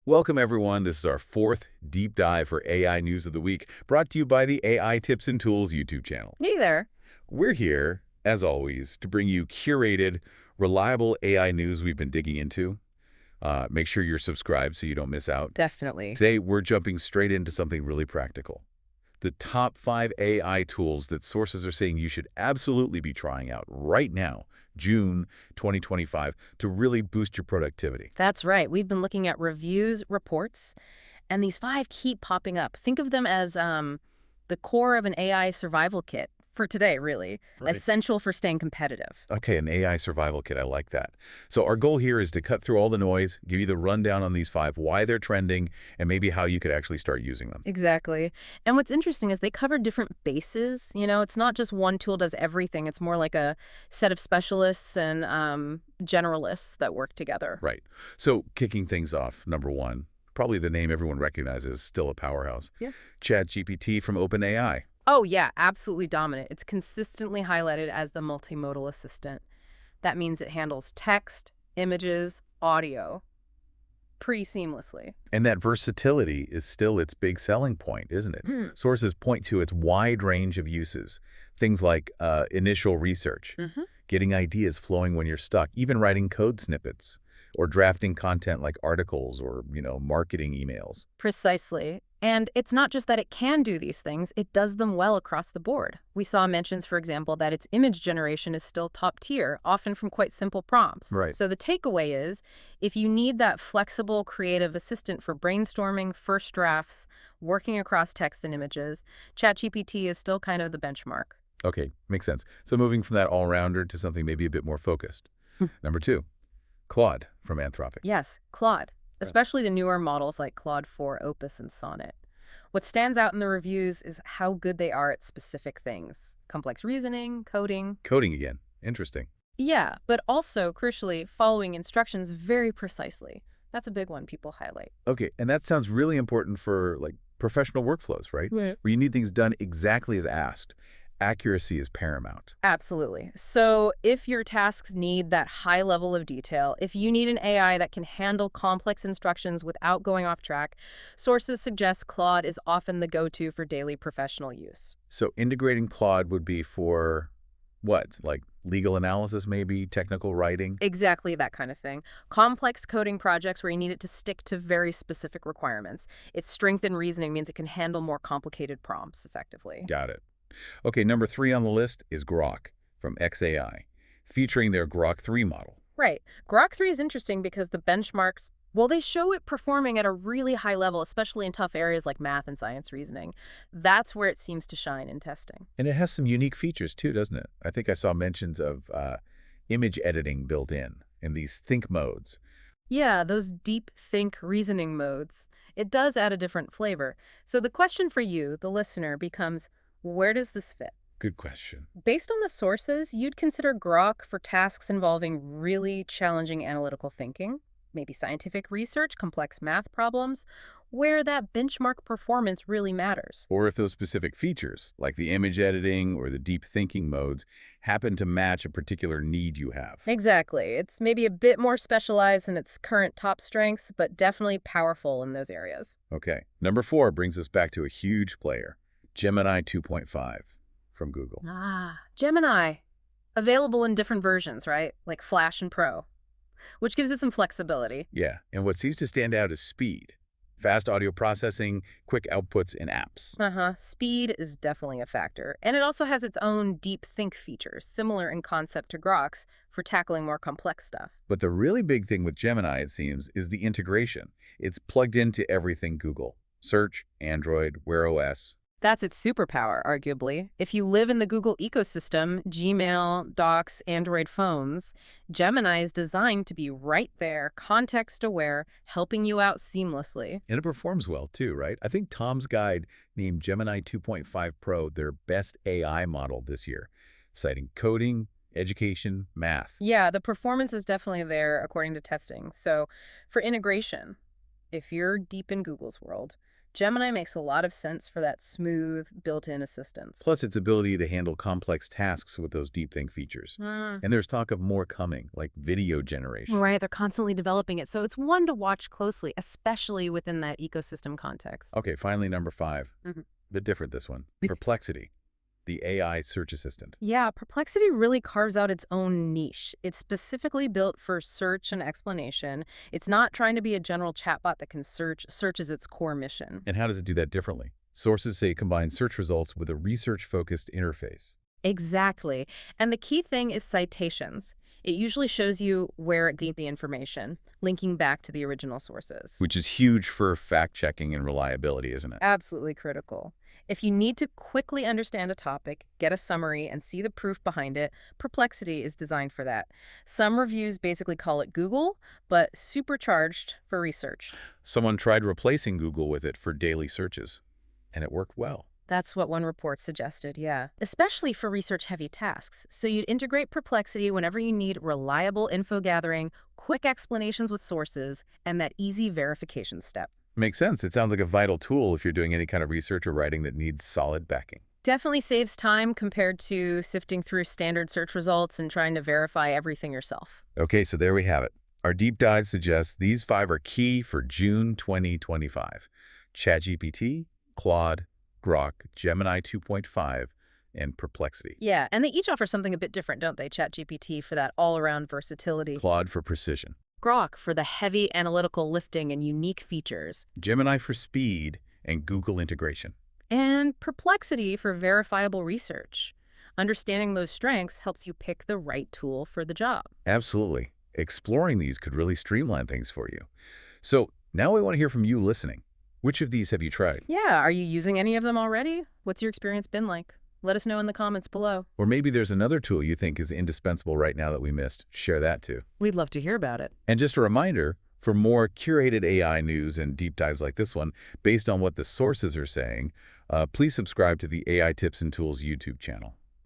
Welcome, everyone. This is our fourth deep dive for AI News of the Week, brought to you by the AI Tips and Tools YouTube channel. Hey there. We're here, as always, to bring you curated, reliable AI news we've been digging into. Make sure you're subscribed so you don't miss out. Definitely. Today, we're jumping straight into something really practical. The top 5 AI tools that sources are saying you should absolutely be trying out right now, June 2025, to really boost your productivity. That's right. We've been looking at reviews, reports, and these 5 keep popping up. Think of them as the core of an AI survival kit for today, really. Right. Essential for staying competitive. Okay, an AI survival kit. I like that. So our goal here is to cut through all the noise, give you the rundown on these 5, why they're trending, and maybe how you could actually start using them. Exactly. And what's interesting is they cover different bases. It's not just one tool does everything. It's more like a set of specialists and generalists that work together. Right. So kicking things off, number 1, probably the name everyone recognizes, still a powerhouse. Yeah. ChatGPT from OpenAI. Oh, yeah, absolutely dominant. It's consistently highlighted as the multimodal assistant. That means it handles text, images, audio pretty seamlessly. And that versatility is still its big selling point, isn't it? Mm. Sources point to its wide range of uses. Things like initial research, Hmm. getting ideas flowing when you're stuck, even writing code snippets, or drafting content like articles or, marketing emails. Precisely. And it's not just that it can do these things, it does them well across the board. We saw mentions, for example, that its image generation is still top tier, often from quite simple prompts. Right. So the takeaway is, if you need that flexible, creative assistant for brainstorming, first drafts, working across text and images, ChatGPT is still kind of the benchmark. Okay, makes sense. So moving from that all-rounder to something maybe a bit more focused. Number 2, Claude from Anthropic. Yes, Claude, Right. especially the newer models like Claude 4, Opus, and Sonnet. What stands out in the reviews is how good they are at specific things. Complex reasoning, coding. Coding again. Interesting. Yeah, but also, crucially, following instructions very precisely. That's a big one people highlight. Okay, and that sounds really important for professional workflows, right? Right. Where you need things done exactly as asked. Accuracy is paramount. Absolutely. So if your tasks need that high level of detail, if you need an AI that can handle complex instructions without going off track, sources suggest Claude is often the go-to for daily professional use. So integrating Claude would be for what? Like legal analysis maybe, technical writing? Exactly that kind of thing. Complex coding projects where you need it to stick to very specific requirements. Its strength in reasoning means it can handle more complicated prompts effectively. Got it. Okay, number 3 on the list is Grok from XAI, featuring their Grok 3 model. Right. Grok 3 is interesting because the benchmarks, well, they show it performing at a really high level, especially in tough areas like math and science reasoning. That's where it seems to shine in testing. And it has some unique features too, doesn't it? I think I saw mentions of image editing built in these think modes. Yeah, those deep think reasoning modes. It does add a different flavor. So the question for you, the listener, becomes, where does this fit? Good question. Based on the sources, you'd consider Grok for tasks involving really challenging analytical thinking, maybe scientific research, complex math problems, where that benchmark performance really matters. Or if those specific features, like the image editing or the deep thinking modes, happen to match a particular need you have. Exactly. It's maybe a bit more specialized in its current top strengths, but definitely powerful in those areas. Okay, number 4 brings us back to a huge player, Gemini 2.5 from Google. Gemini. Available in different versions, right? Like Flash and Pro, which gives it some flexibility. Yeah, and what seems to stand out is speed. Fast audio processing, quick outputs in apps. Speed is definitely a factor. And it also has its own deep think features, similar in concept to Grok's, for tackling more complex stuff. But the really big thing with Gemini, it seems, is the integration. It's plugged into everything Google. Search, Android, Wear OS. That's its superpower, arguably. If you live in the Google ecosystem, Gmail, Docs, Android phones, Gemini is designed to be right there, context-aware, helping you out seamlessly. And it performs well, too, right? I think Tom's Guide named Gemini 2.5 Pro their best AI model this year, citing coding, education, math. Yeah, the performance is definitely there, according to testing. So for integration, if you're deep in Google's world, Gemini makes a lot of sense for that smooth, built-in assistance. Plus its ability to handle complex tasks with those deep think features. Mm. And there's talk of more coming, like video generation. Right, they're constantly developing it, so it's one to watch closely, especially within that ecosystem context. Okay, finally, number 5. Mhm. Bit different, this one. Perplexity, the AI search assistant. Yeah, Perplexity really carves out its own niche. It's specifically built for search and explanation. It's not trying to be a general chatbot that can search. Search is its core mission. And how does it do that differently? Sources say it combines search results with a research-focused interface. Exactly. And the key thing is citations. It usually shows you where it gained the information, linking back to the original sources. Which is huge for fact-checking and reliability, isn't it? Absolutely critical. If you need to quickly understand a topic, get a summary, and see the proof behind it, Perplexity is designed for that. Some reviews basically call it Google, but supercharged for research. Someone tried replacing Google with it for daily searches, and it worked well. That's what one report suggested, yeah. Especially for research-heavy tasks. So you'd integrate Perplexity whenever you need reliable info gathering, quick explanations with sources, and that easy verification step. Makes sense. It sounds like a vital tool if you're doing any kind of research or writing that needs solid backing. Definitely saves time compared to sifting through standard search results and trying to verify everything yourself. Okay, so there we have it. Our deep dive suggests these 5 are key for June 2025. ChatGPT, Claude, Grok, Gemini 2.5, and Perplexity. Yeah, and they each offer something a bit different, don't they? ChatGPT for that all-around versatility. Claude for precision. Grok for the heavy analytical lifting and unique features. Gemini for speed and Google integration. And Perplexity for verifiable research. Understanding those strengths helps you pick the right tool for the job. Absolutely. Exploring these could really streamline things for you. So now we want to hear from you listening. Which of these have you tried? Yeah, are you using any of them already? What's your experience been like? Let us know in the comments below. Or maybe there's another tool you think is indispensable right now that we missed. Share that too. We'd love to hear about it. And just a reminder, for more curated AI news and deep dives like this one, based on what the sources are saying, please subscribe to the AI Tips and Tools YouTube channel.